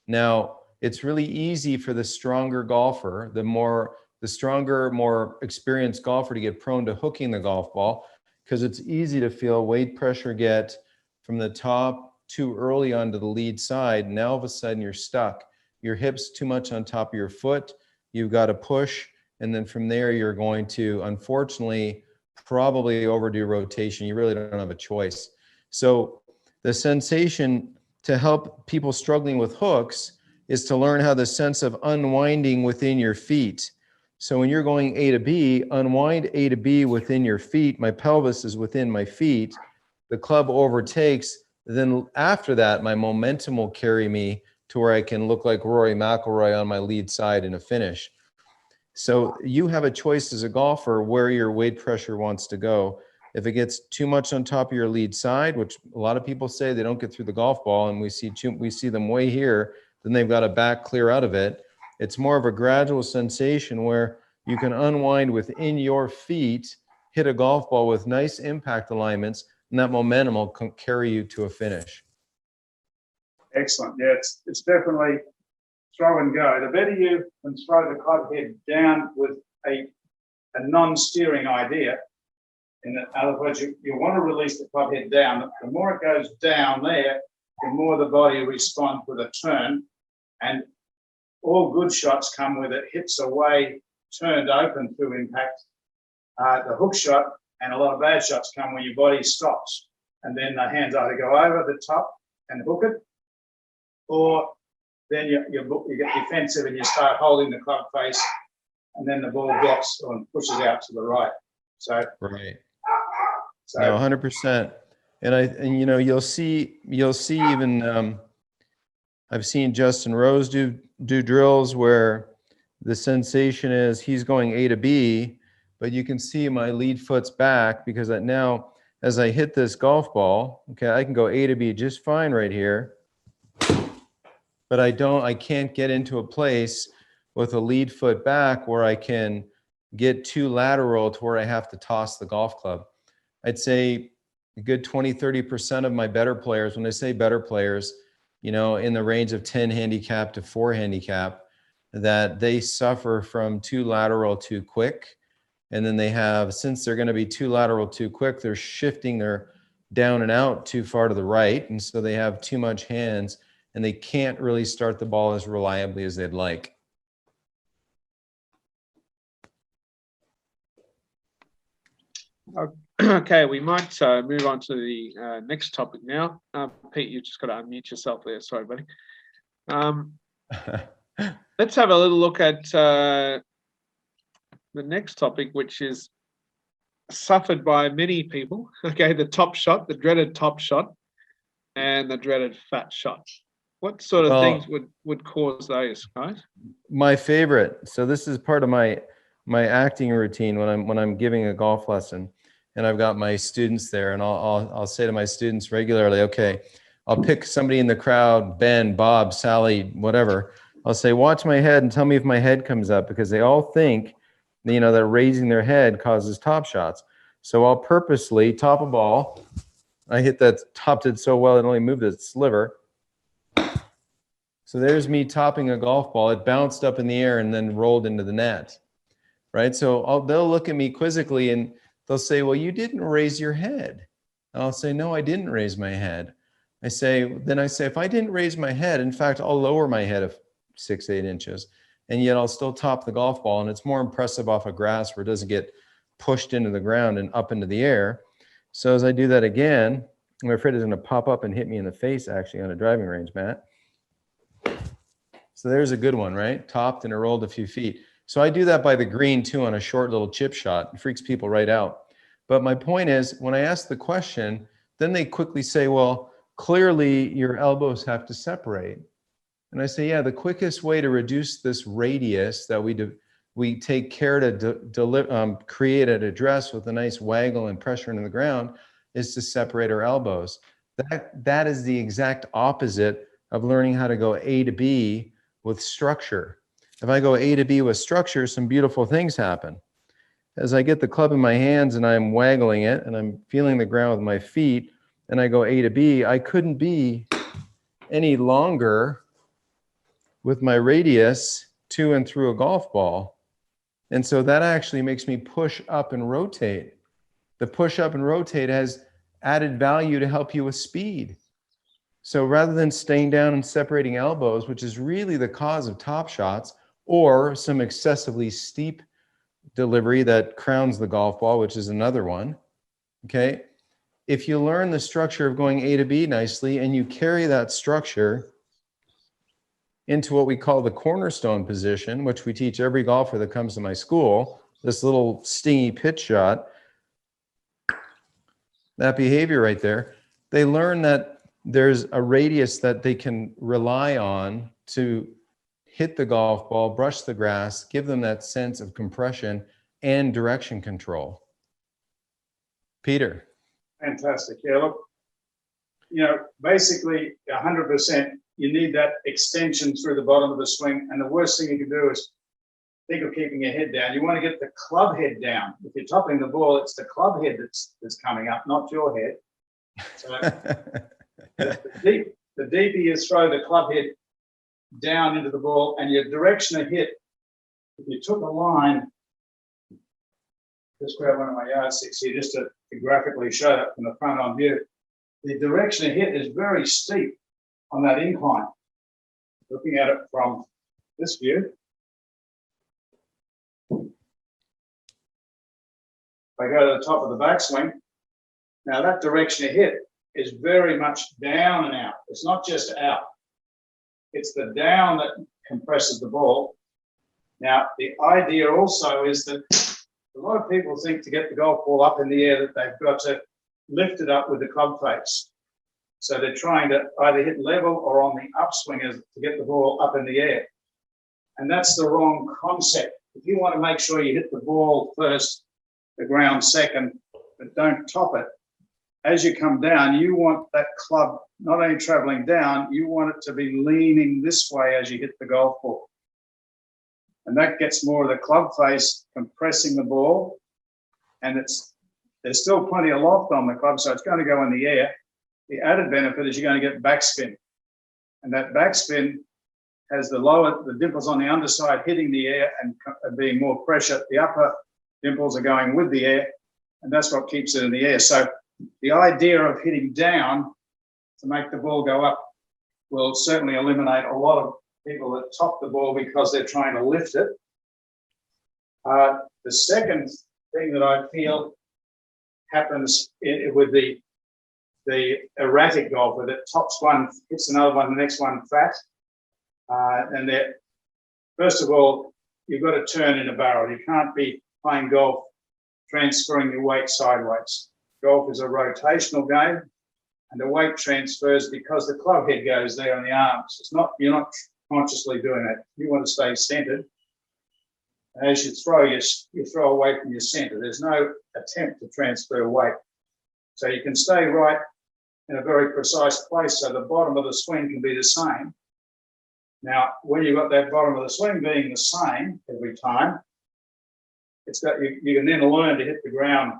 Now, it's really easy for the stronger golfer, the stronger, more experienced golfer to get prone to hooking the golf ball, because it's easy to feel weight pressure get from the top too early onto the lead side. Now all of a sudden you're stuck. Your hips too much on top of your foot. You've got to push. And then from there, you're going to, unfortunately, probably overdo rotation. You really don't have a choice. So the sensation to help people struggling with hooks is to learn how the sense of unwinding within your feet. So when you're going A to B, unwind A to B within your feet. My pelvis is within my feet. The club overtakes. Then after that, my momentum will carry me to where I can look like Rory McIlroy on my lead side in a finish. So you have a choice as a golfer where your weight pressure wants to go. If it gets too much on top of your lead side, which a lot of people say they don't get through the golf ball, and we see them way here, then they've got to back clear out of it. It's more of a gradual sensation where you can unwind within your feet, hit a golf ball with nice impact alignments, and that momentum will carry you to a finish. Excellent. Yeah, it's definitely throw and go. The better you can throw the club head down with a non-steering idea, in other words, you want to release the club head down. The more it goes down there, the more the body responds with a turn. And all good shots come with it hips away, turned open through impact. The hook shot and a lot of bad shots come when your body stops. And then the hands either go over the top and hook it, or then you get defensive and you start holding the club face, and then the ball blocks or pushes out to the right. So right. So No, 100%. And you know, you'll see even I've seen Justin Rose do drills where the sensation is he's going A to B, but you can see my lead foot's back because now as I hit this golf ball, okay, I can go A to B just fine right here. But I can't get into a place with a lead foot back where I can get too lateral to where I have to toss the golf club. I'd say a good 20-30% of my better players, when I say better players, you know, in the range of 10 handicap to 4 handicap, that they suffer from too lateral too quick. And then they have, since they're going to be too lateral too quick, they're shifting their down and out too far to the right. And so they have too much hands and they can't really start the ball as reliably as they'd like. Okay, we might move on to the next topic now. Pete, you just got to unmute yourself there. Sorry, buddy. Let's have a little look at the next topic, which is suffered by many people. Okay, the top shot, the dreaded top shot, and the dreaded fat shot. What sort of Well, things would cause those, guys? My favorite. So this is part of my acting routine when I'm giving a golf lesson, and I've got my students there, and I'll say to my students regularly, okay, I'll pick somebody in the crowd, Ben, Bob, Sally, whatever. I'll say, watch my head and tell me if my head comes up, because they all think, you know, that raising their head causes top shots. So I'll purposely top a ball. I hit that, topped it so well it only moved a sliver. So there's me topping a golf ball. It bounced up in the air and then rolled into the net, right? So they'll look at me quizzically and they'll say, well, you didn't raise your head. And I'll say, no, I didn't raise my head. Then I say, if I didn't raise my head, in fact, I'll lower my head of 6-8 inches, and yet I'll still top the golf ball. And it's more impressive off of grass where it doesn't get pushed into the ground and up into the air. So as I do that again, I'm afraid it's going to pop up and hit me in the face, actually, on a driving range, Matt. So there's a good one, right? Topped and it rolled a few feet. So I do that by the green too on a short little chip shot. It freaks people right out. But my point is, when I ask the question, then they quickly say, well, clearly your elbows have to separate. And I say, yeah, the quickest way to reduce this radius that we take care to create at address with a nice waggle and pressure into the ground is to separate our elbows. That is the exact opposite of learning how to go A to B with structure. If I go A to B with structure, some beautiful things happen. As I get the club in my hands and I'm waggling it and I'm feeling the ground with my feet and I go A to B, I couldn't be any longer with my radius to and through a golf ball. And so that actually makes me push up and rotate. The push up and rotate has added value to help you with speed. So rather than staying down and separating elbows, which is really the cause of top shots, or some excessively steep delivery that crowns the golf ball, which is another one, okay? If you learn the structure of going A to B nicely and you carry that structure into what we call the cornerstone position, which we teach every golfer that comes to my school, this little stingy pitch shot, that behavior right there, they learn that there's a radius that they can rely on to hit the golf ball, brush the grass, give them that sense of compression and direction control. Peter. Fantastic. Yeah, look, you know, basically 100%, you need that extension through the bottom of the swing. And the worst thing you can do is think of keeping your head down. You want to get the club head down. If you're topping the ball, it's the club head that's coming up, not your head. So the deeper you throw the club head down into the ball and your direction of hit, if you took a line, just grab one of my yardsticks here just to graphically show that from the front on view. The direction of hit is very steep on that incline. Looking at it from this view, if I go to the top of the backswing, now that direction of hit is very much down and out. It's not just out. It's the down that compresses the ball. Now, the idea also is that a lot of people think to get the golf ball up in the air that they've got to lift it up with the club face. So they're trying to either hit level or on the upswing to get the ball up in the air. And that's the wrong concept. If you want to make sure you hit the ball first, the ground second, but don't top it, as you come down, you want that club not only traveling down, you want it to be leaning this way as you hit the golf ball. And that gets more of the club face compressing the ball. And there's still plenty of loft on the club, so it's going to go in the air. The added benefit is you're going to get backspin. And that backspin has the dimples on the underside hitting the air and being more pressure. The upper dimples are going with the air, and that's what keeps it in the air. So the idea of hitting down to make the ball go up will certainly eliminate a lot of people that top the ball because they're trying to lift it. The second thing that I feel happens with the erratic golfer that tops one, hits another one, the next one fat. And first of all, you've got to turn in a barrel. You can't be playing golf, transferring your weight sideways. Golf is a rotational game. and the weight transfers because the club head goes there on the arms. It's not, you're not consciously doing that. You want to stay centered. As you throw away from your center. There's no attempt to transfer weight. So you can stay right in a very precise place so the bottom of the swing can be the same. Now, when you've got that bottom of the swing being the same every time, it's got you can then learn to hit the ground,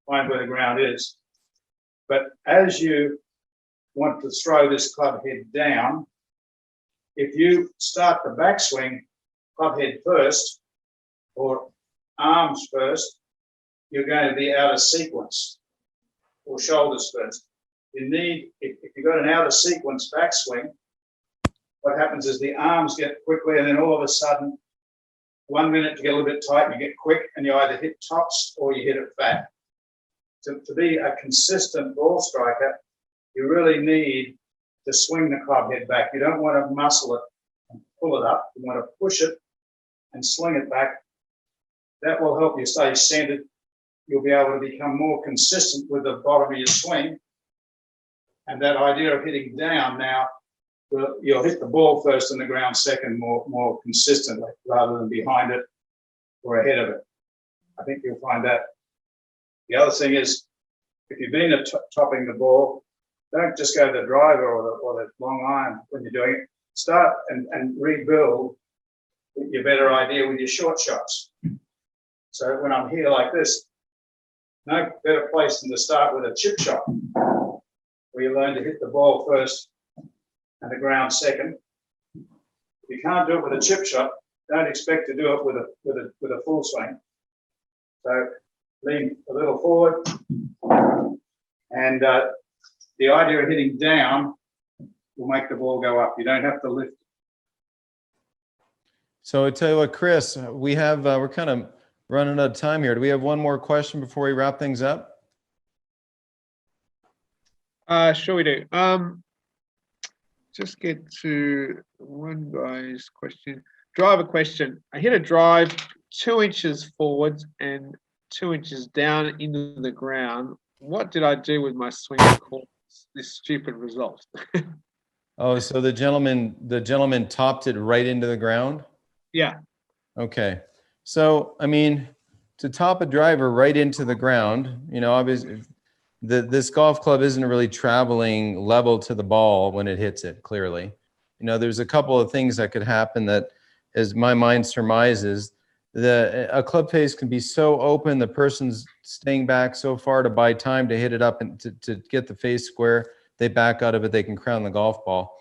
find where the ground is. But as you want to throw this club head down, if you start the backswing club head first or arms first, you're going to be out of sequence, or shoulders first. You need, if you've got an out of sequence backswing, what happens is the arms get quickly, and then all of a sudden, 1 minute to get a little bit tight, you get quick, and you either hit tops or you hit it fat. To be a consistent ball striker, you really need to swing the club head back. You don't want to muscle it and pull it up. You want to push it and sling it back. That will help you stay centered. You'll be able to become more consistent with the bottom of your swing. And that idea of hitting down now, you'll hit the ball first and the ground second more consistently rather than behind it or ahead of it. I think you'll find that. The other thing is, if you've been topping the ball, don't just go to the driver or the long iron when you're doing it. Start and rebuild your better idea with your short shots. So when I'm here like this, no better place than to start with a chip shot, where you learn to hit the ball first and the ground second. If you can't do it with a chip shot, don't expect to do it with a full swing. So lean a little forward, and the idea of hitting down will make the ball go up. You don't have to lift. So I tell you what, Chris, we have we're kind of running out of time here. Do we have one more question before we wrap things up? Sure we do. Just get to one guy's question. Driver question. I hit a drive 2 inches forwards and 2 inches down into the ground. What did I do with my swing to cause this stupid result? Oh, so the gentleman topped it right into the ground? Yeah. Okay. So, I mean, to top a driver right into the ground, you know, obviously this golf club isn't really traveling level to the ball when it hits it, clearly. You know, there's a couple of things that could happen that, as my mind surmises, a club face can be so open, the person's staying back so far to buy time to hit it up and to get the face square, they back out of it, they can crown the golf ball.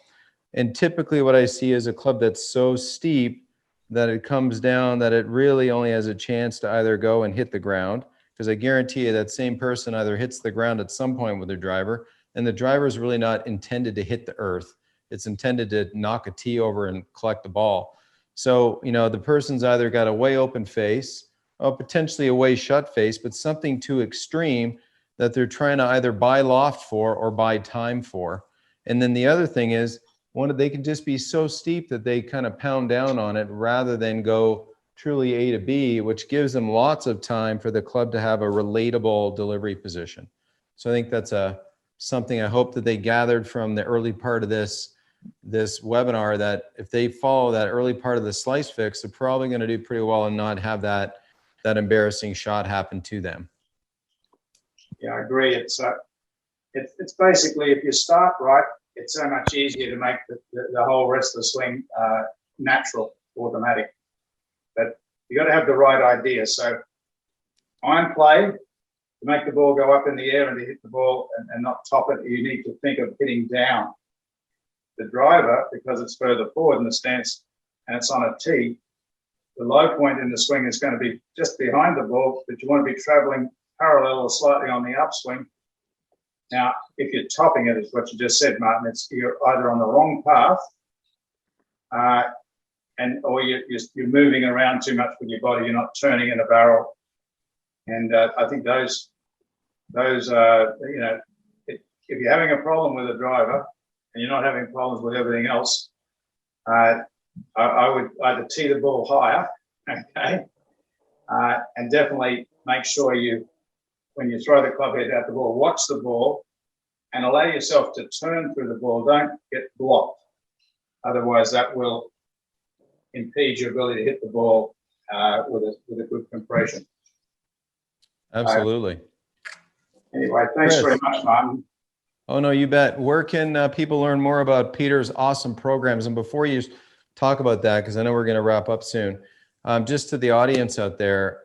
And typically what I see is a club that's so steep that it comes down that it really only has a chance to either go and hit the ground, because I guarantee you that same person either hits the ground at some point with their driver, and the driver is really not intended to hit the earth. It's intended to knock a tee over and collect the ball. So, you know, the person's either got a way open face, or potentially a way shut face, but something too extreme that they're trying to either buy loft for or buy time for. And then the other thing is, they can just be so steep that they kind of pound down on it rather than go truly A to B, which gives them lots of time for the club to have a relatable delivery position. So I think that's something I hope that they gathered from the early part of this webinar, that if they follow that early part of the slice fix, they're probably going to do pretty well and not have that embarrassing shot happen to them. Yeah, I agree. It's basically, if you start right, it's so much easier to make the whole rest of the swing natural, automatic. But you got to have the right idea. So iron play, to make the ball go up in the air and to hit the ball and not top it, you need to think of hitting down. The driver, because it's further forward in the stance and it's on a tee, the low point in the swing is going to be just behind the ball, but you want to be traveling parallel or slightly on the upswing. Now, if you're topping it, is what you just said, Martin, you're either on the wrong path or you're moving around too much with your body. You're not turning in a barrel. And I think those you know, if you're having a problem with a driver and you're not having problems with everything else, I would either tee the ball higher, okay, and definitely make sure when you throw the club head out the ball, watch the ball and allow yourself to turn through the ball. Don't get blocked. Otherwise, that will impede your ability to hit the ball with a good compression. Absolutely. Anyway, thanks Chris. very much, Martin. Oh, no, you bet. Where can people learn more about Peter's awesome programs? And before you talk about that, because I know we're going to wrap up soon, just to the audience out there,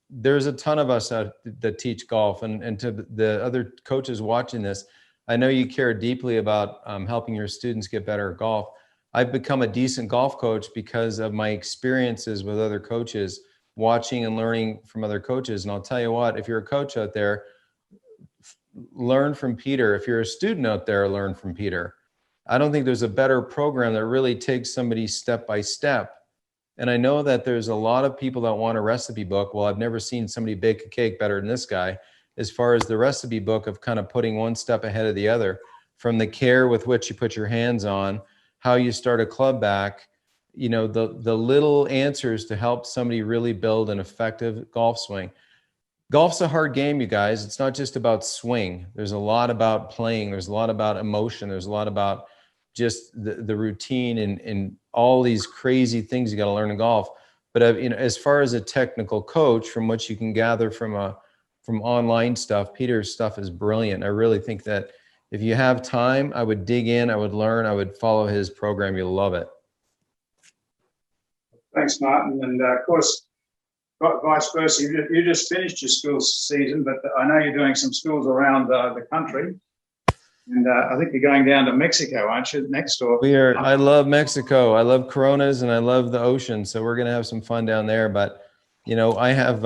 there's a ton of us that teach golf, and to the other coaches watching this, I know you care deeply about helping your students get better at golf. I've become a decent golf coach because of my experiences with other coaches, watching and learning from other coaches. And I'll tell you what, if you're a coach out there, learn from Peter. If you're a student out there, learn from Peter. I don't think there's a better program that really takes somebody step by step. And I know that there's a lot of people that want a recipe book. Well, I've never seen somebody bake a cake better than this guy, as far as the recipe book of kind of putting one step ahead of the other, from the care with which you put your hands on, how you start a club back, you know, the little answers to help somebody really build an effective golf swing. Golf's a hard game, you guys. It's not just about swing. There's a lot about playing. There's a lot about emotion. There's a lot about just the routine and all these crazy things you got to learn in golf. But you know, as far as a technical coach, from what you can gather from online stuff, Peter's stuff is brilliant. I really think that if you have time, I would dig in, I would learn, I would follow his program. You'll love it. Thanks, Martin. And of course, vice versa, you just finished your schools season, but I know you're doing some schools around the country. And I think you're going down to Mexico, aren't you, next? Or We are. I love Mexico. I love Coronas and I love the ocean. So we're going to have some fun down there. But, you know, I have,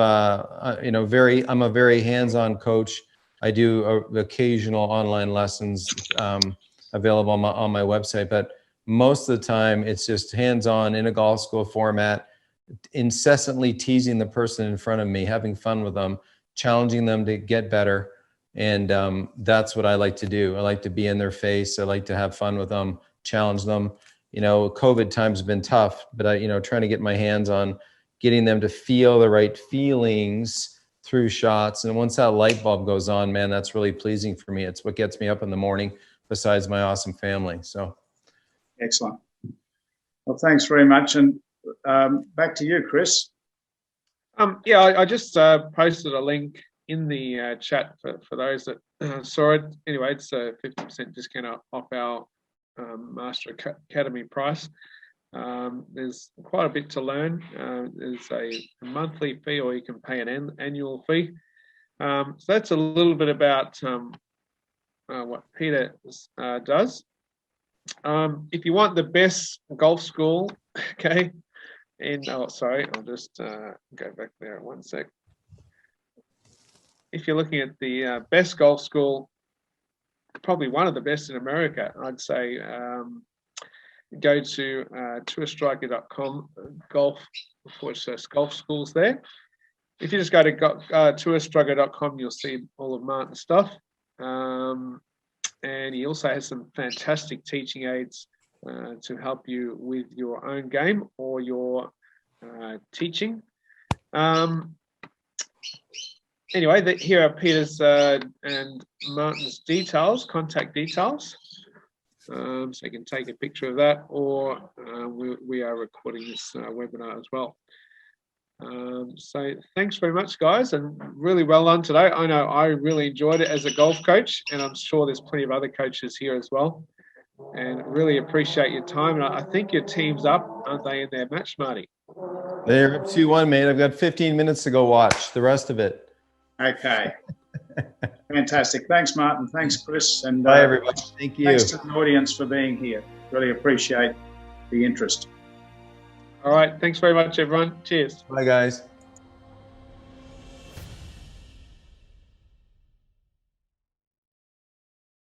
you know, I'm a very hands-on coach. I do occasional online lessons available on my website. But most of the time, it's just hands-on in a golf school format, incessantly teasing the person in front of me, having fun with them, challenging them to get better. And that's what I like to do. I like to be in their face. I like to have fun with them, challenge them. You know, COVID times have been tough, but you know, trying to get my hands on getting them to feel the right feelings through shots. And once that light bulb goes on, man, that's really pleasing for me. It's what gets me up in the morning, besides my awesome family. So. Excellent. Well, thanks very much. And back to you, Chris. Yeah, I just posted a link in the chat for those that saw it. Anyway, it's a 50% discount off our Master Academy price. There's quite a bit to learn. There's a monthly fee, or you can pay an annual fee. So that's a little bit about what Peter does. If you want the best golf school, okay, and oh, sorry, I'll just go back there 1 sec. If you're looking at the best golf school, probably one of the best in America, I'd say go to tourstriker.com, golf schools there. If you just go to tourstriker.com, you'll see all of Martin's stuff. And he also has some fantastic teaching aids to help you with your own game or your teaching. Anyway, here are Peter's and Martin's details, contact details. So you can take a picture of that, or we are recording this webinar as well. So thanks very much, guys, and really well done today. I know I really enjoyed it as a golf coach, and I'm sure there's plenty of other coaches here as well. And really appreciate your time. And I think your team's up, aren't they, in their match, Marty? They're up 2-1, mate. I've got 15 minutes to go watch the rest of it. Okay. Fantastic. Thanks, Martin. Thanks, Chris. And bye, everybody. Thank you. Thanks to the audience for being here. Really appreciate the interest. All right. Thanks very much, everyone. Cheers. Bye, guys.